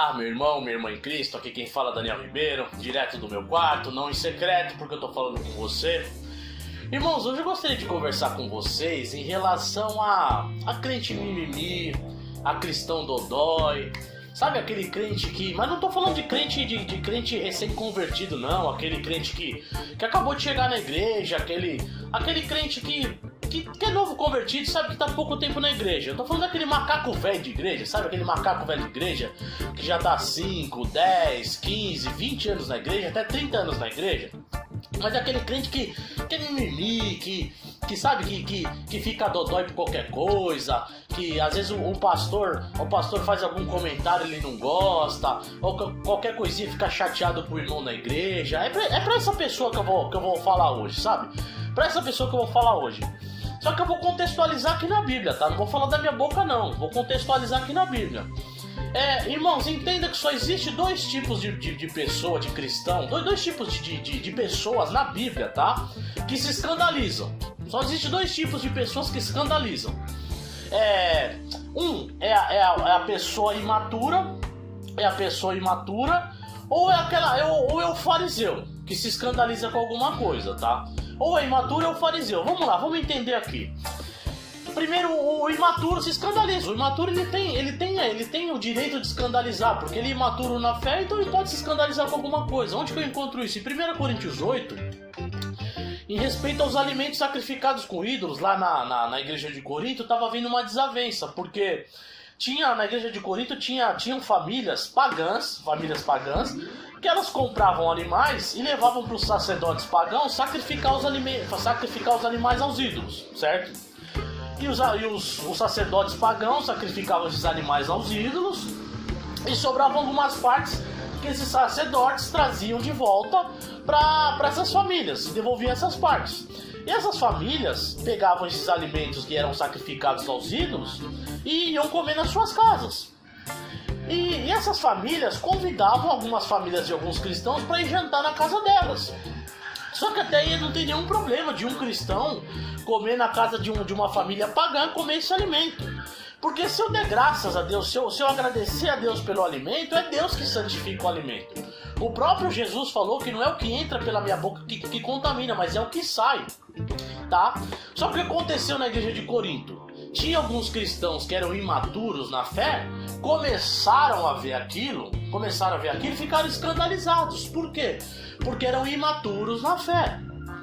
Olá, meu irmão, minha irmã em Cristo, aqui quem fala é Daniel Ribeiro, direto do meu quarto, não em secreto, porque eu tô falando com você. Irmãos, hoje eu gostaria de conversar com vocês em relação a crente mimimi, a cristão dodói, sabe aquele crente que... Mas não tô falando de crente de crente recém-convertido, não, aquele crente que acabou de chegar na igreja, aquele crente que é novo convertido, sabe que tá pouco tempo na igreja. Eu tô falando daquele macaco velho de igreja, sabe aquele macaco velho de igreja que já tá 5, 10, 15, 20 anos na igreja, até 30 anos na igreja. Mas é aquele crente que é mimimi, que sabe que fica dodói por qualquer coisa, que às vezes o pastor faz algum comentário e ele não gosta, ou qualquer coisinha fica chateado pro irmão na igreja. É pra essa pessoa que eu vou falar hoje, sabe? Pra essa pessoa que eu vou falar hoje. Só que eu vou contextualizar aqui na Bíblia, tá? Não vou falar da minha boca, não. Vou contextualizar aqui na Bíblia. Irmãos, entenda que só existe dois tipos de pessoa, de cristão, dois tipos de pessoas na Bíblia, tá? Que se escandalizam. Só existe dois tipos de pessoas que escandalizam. É a pessoa imatura, ou é o fariseu, que se escandaliza com alguma coisa, tá? Ou é imaturo ou é o fariseu. Vamos lá, vamos entender aqui. Primeiro, o imaturo se escandaliza. O imaturo ele tem o direito de escandalizar, porque ele é imaturo na fé, então ele pode se escandalizar com alguma coisa. Onde que eu encontro isso? Em 1 Coríntios 8, em respeito aos alimentos sacrificados com ídolos, lá na igreja de Corinto, estava vindo uma desavença, porque na igreja de Corinto tinham famílias pagãs, que elas compravam animais e levavam para os sacerdotes pagãos sacrificar os animais aos ídolos, certo? E os sacerdotes pagãos sacrificavam esses animais aos ídolos e sobravam algumas partes que esses sacerdotes traziam de volta para essas famílias, e devolviam essas partes. E essas famílias pegavam esses alimentos que eram sacrificados aos ídolos e iam comer nas suas casas. E essas famílias convidavam algumas famílias de alguns cristãos para ir jantar na casa delas. Só que até aí não tem nenhum problema de um cristão comer na casa de uma família pagã, comer esse alimento. Porque se eu der graças a Deus, se eu agradecer a Deus pelo alimento, é Deus que santifica o alimento. O próprio Jesus falou que não é o que entra pela minha boca que contamina, mas é o que sai, tá? Só que o que aconteceu na igreja de Corinto? Tinha alguns cristãos que eram imaturos na fé, começaram a ver aquilo e ficaram escandalizados. Por quê? Porque eram imaturos na fé.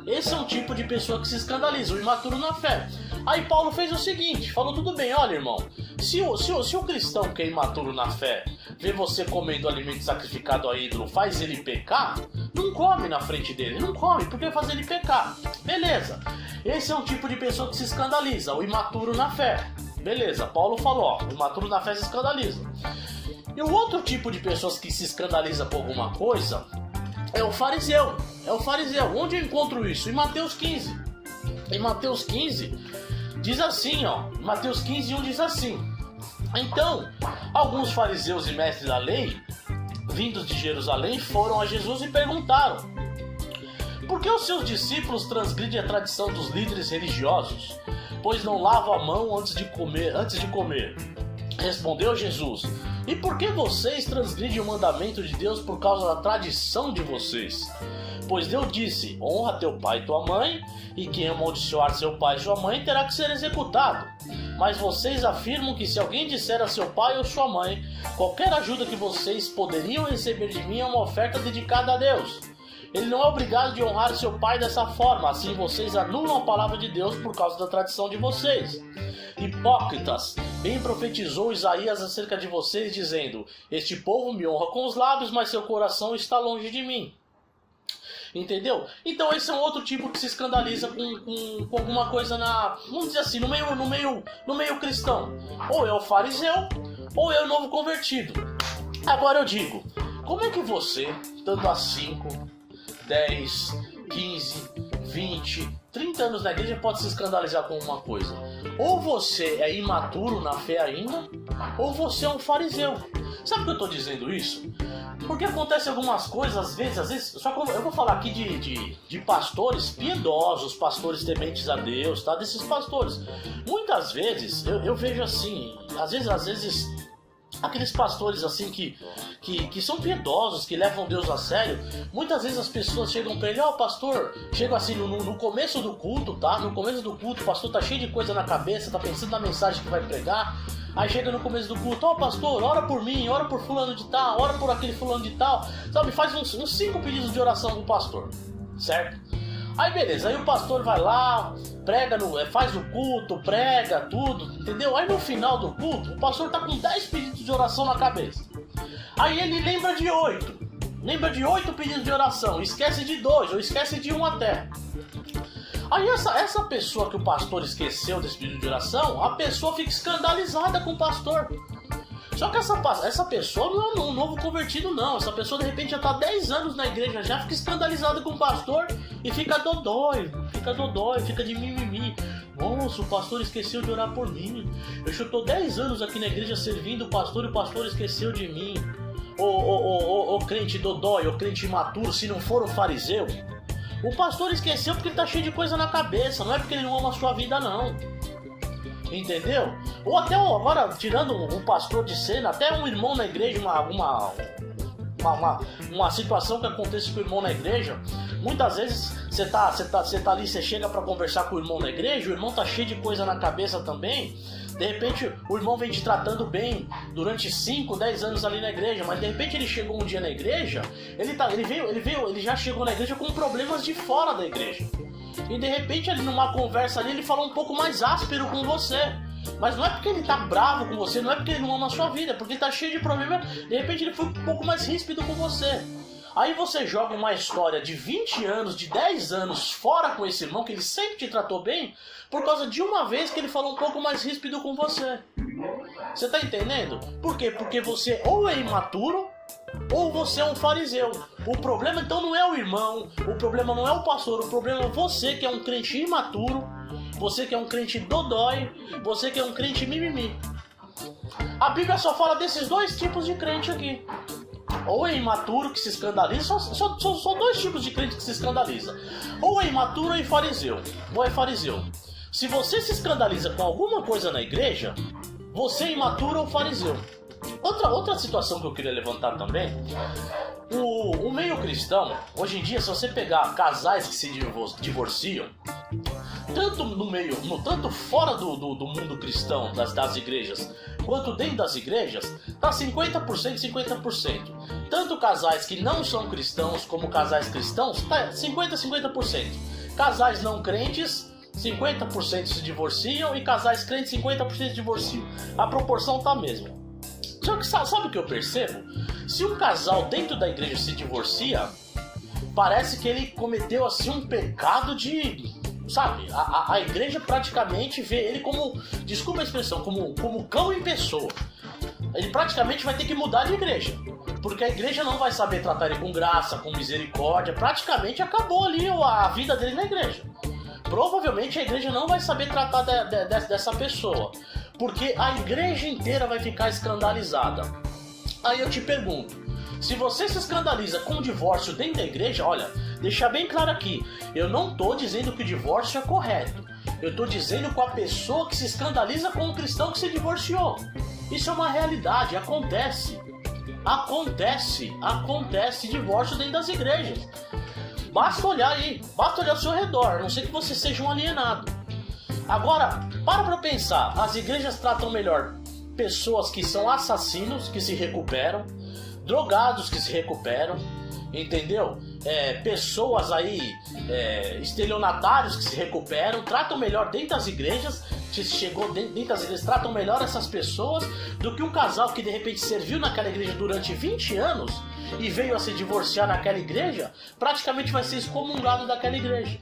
Esse é um tipo de pessoa que se escandaliza, o imaturo na fé. Aí Paulo fez o seguinte, falou: tudo bem, olha, irmão, se o cristão que é imaturo na fé vê você comendo alimento sacrificado a ídolo, faz ele pecar, não come na frente dele, não come, porque faz ele pecar. Beleza, esse é um tipo de pessoa que se escandaliza, o imaturo na fé. Beleza, Paulo falou, o imaturo na fé se escandaliza. E o outro tipo de pessoas que se escandaliza por alguma coisa é o fariseu. Onde eu encontro isso? Em Mateus 15. Em Mateus 15 diz assim, ó. Mateus 15, 1 diz assim: então, alguns fariseus e mestres da lei, vindos de Jerusalém, foram a Jesus e perguntaram: por que os seus discípulos transgridem a tradição dos líderes religiosos, pois não lavam a mão antes de comer? Respondeu Jesus: e por que vocês transgridem o mandamento de Deus por causa da tradição de vocês? Pois Deus disse: honra teu pai e tua mãe, e quem amaldiçoar seu pai e sua mãe terá que ser executado. Mas vocês afirmam que se alguém disser a seu pai ou sua mãe: qualquer ajuda que vocês poderiam receber de mim é uma oferta dedicada a Deus. Ele não é obrigado de honrar seu pai dessa forma, assim vocês anulam a palavra de Deus por causa da tradição de vocês. Hipócritas, bem profetizou Isaías acerca de vocês, dizendo: este povo me honra com os lábios, mas seu coração está longe de mim. Entendeu? Então esse é um outro tipo que se escandaliza com alguma coisa vamos dizer assim, no meio cristão. Ou é o fariseu, ou é o novo convertido. Agora eu digo, como é que você, estando há 5, 10, 15, 20, 30 anos na igreja, pode se escandalizar com alguma coisa? Ou você é imaturo na fé ainda, ou você é um fariseu. Sabe por que eu estou dizendo isso? Porque acontece algumas coisas, às vezes, só que eu vou falar aqui de pastores piedosos, pastores tementes a Deus, tá? Desses pastores. Muitas vezes, eu vejo assim, às vezes aqueles pastores assim que são piedosos, que levam Deus a sério. Muitas vezes as pessoas chegam pra ele, pastor, chegam assim no começo do culto, tá? No começo do culto, o pastor tá cheio de coisa na cabeça, tá pensando na mensagem que vai pregar. Aí chega no começo do culto, pastor, ora por mim, ora por fulano de tal, ora por aquele fulano de tal. Sabe, faz uns 5 pedidos de oração pro pastor, certo? Aí beleza, aí o pastor vai lá, prega, faz o culto, prega, tudo, entendeu? Aí no final do culto, o pastor tá com 10 pedidos de oração na cabeça. Aí ele lembra de 8 pedidos de oração, esquece de 2, ou esquece de 1 até. Aí essa pessoa que o pastor esqueceu desse pedido de oração, a pessoa fica escandalizada com o pastor. Só que essa pessoa não é um novo convertido, não. Essa pessoa de repente já está há 10 anos na igreja, já fica escandalizada com o pastor e fica dodói, fica de mimimi. Nossa, o pastor esqueceu de orar por mim. Eu já estou 10 anos aqui na igreja servindo o pastor e o pastor esqueceu de mim. Ô crente dodói, ô crente imaturo, se não for o fariseu. O pastor esqueceu porque ele tá cheio de coisa na cabeça, não é porque ele não ama a sua vida, não. Entendeu? Ou até agora, tirando um pastor de cena, até um irmão na igreja, uma situação que acontece com o irmão na igreja. Muitas vezes você tá ali, você chega pra conversar com o irmão na igreja, o irmão tá cheio de coisa na cabeça também. De repente o irmão vem te tratando bem durante 5, 10 anos ali na igreja, mas de repente ele chegou um dia na igreja, ele já chegou na igreja com problemas de fora da igreja. E de repente ali numa conversa ali ele fala um pouco mais áspero com você. Mas não é porque ele tá bravo com você, não é porque ele não ama a sua vida, é porque ele tá cheio de problema, de repente ele foi um pouco mais ríspido com você. Aí você joga uma história de 20 anos, de 10 anos fora com esse irmão, que ele sempre te tratou bem, por causa de uma vez que ele falou um pouco mais ríspido com você. Você tá entendendo? Por quê? Porque você ou é imaturo, ou você é um fariseu. O problema então não é o irmão, o problema não é o pastor, o problema é você que é um crente imaturo, você que é um crente dodói, você que é um crente mimimi. A Bíblia só fala desses 2 tipos de crente aqui. Ou é imaturo que se escandaliza, só 2 tipos de crente que se escandaliza. Ou é imaturo ou é fariseu. Ou é fariseu. Se você se escandaliza com alguma coisa na igreja, você é imaturo ou fariseu. Outra situação que eu queria levantar também, o meio cristão, hoje em dia, se você pegar casais que se divorciam, tanto fora do mundo cristão, das igrejas, quanto dentro das igrejas, tá 50%, 50%. Tanto casais que não são cristãos, como casais cristãos, tá 50%, 50%. Casais não crentes, 50% se divorciam, e casais crentes, 50% se divorciam. A proporção tá a mesma. Só que sabe o que eu percebo? Se um casal dentro da igreja se divorcia, parece que ele cometeu assim um pecado de... Sabe, a igreja praticamente vê ele como, desculpa a expressão, como cão em pessoa. Ele praticamente vai ter que mudar de igreja, porque a igreja não vai saber tratar ele com graça, com misericórdia. Praticamente acabou ali a vida dele na igreja. Provavelmente a igreja não vai saber tratar dessa pessoa, porque a igreja inteira vai ficar escandalizada. Aí eu te pergunto, se você se escandaliza com o divórcio dentro da igreja, olha, deixar bem claro aqui, eu não tô dizendo que o divórcio é correto. Eu tô dizendo com a pessoa que se escandaliza com o cristão que se divorciou. Isso é uma realidade, acontece divórcio dentro das igrejas. Basta olhar aí, basta olhar ao seu redor, a não ser que você seja um alienado. Agora, para pensar, as igrejas tratam melhor pessoas que são assassinos, que se recuperam, drogados que se recuperam, entendeu? Pessoas aí, estelionatários que se recuperam, tratam melhor dentro das igrejas, se chegou dentro das igrejas, tratam melhor essas pessoas do que um casal que de repente serviu naquela igreja durante 20 anos e veio a se divorciar naquela igreja, praticamente vai ser excomungado daquela igreja.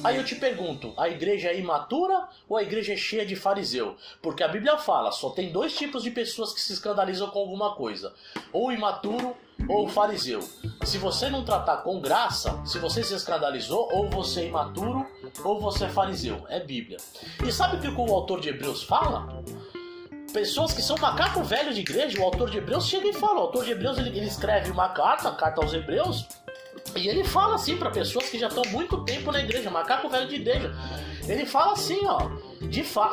Aí eu te pergunto, a igreja é imatura ou a igreja é cheia de fariseu? Porque a Bíblia fala, só tem 2 tipos de pessoas que se escandalizam com alguma coisa, ou imaturo ou fariseu. Se você não tratar com graça, se você se escandalizou, ou você é imaturo ou você é fariseu. É Bíblia. E sabe o que o autor de Hebreus fala? Pessoas que são macaco velho de igreja, o autor de Hebreus chega e fala, o autor de Hebreus ele escreve uma carta, a carta aos Hebreus, E ele fala assim para pessoas que já estão muito tempo na igreja, macaco velho de igreja. Ele fala assim, ó,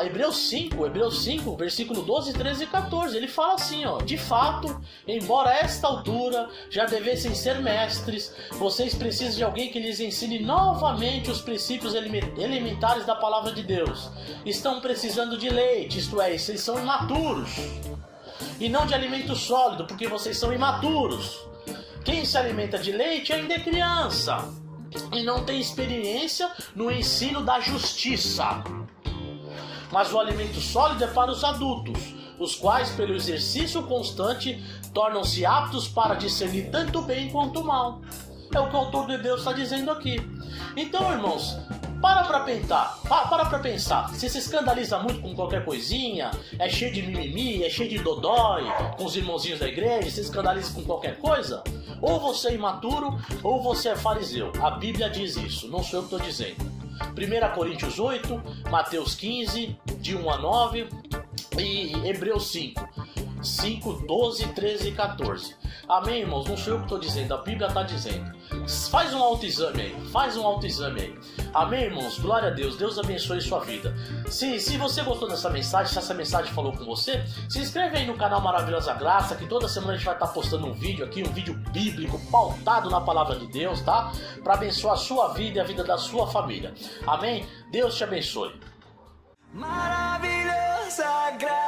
Hebreus 5, versículo 12, 13 e 14. Ele fala assim, ó: de fato, embora a esta altura já devessem ser mestres, vocês precisam de alguém que lhes ensine novamente os princípios elementares da palavra de Deus. Estão precisando de leite, isto é, vocês são imaturos. E não de alimento sólido, porque vocês são imaturos. Quem se alimenta de leite ainda é criança e não tem experiência no ensino da justiça. Mas o alimento sólido é para os adultos, os quais, pelo exercício constante, tornam-se aptos para discernir tanto o bem quanto o mal. É o que o autor de Deus está dizendo aqui. Então, irmãos, para pra pensar. Você se escandaliza muito com qualquer coisinha, é cheio de mimimi, é cheio de dodói com os irmãozinhos da igreja, se escandaliza com qualquer coisa? Ou você é imaturo, ou você é fariseu. A Bíblia diz isso, não sou eu que estou dizendo. 1 Coríntios 8, Mateus 15, de 1 a 9 e Hebreus 5, 12, 13 e 14. Amém, irmãos? Não sou eu que estou dizendo, a Bíblia está dizendo. Faz um autoexame aí. Amém, irmãos? Glória a Deus. Deus abençoe sua vida. Se você gostou dessa mensagem, se essa mensagem falou com você, se inscreve aí no canal Maravilhosa Graça, que toda semana a gente vai estar postando um vídeo aqui, um vídeo bíblico pautado na palavra de Deus, tá? Para abençoar a sua vida e a vida da sua família. Amém? Deus te abençoe. Maravilhosa Graça.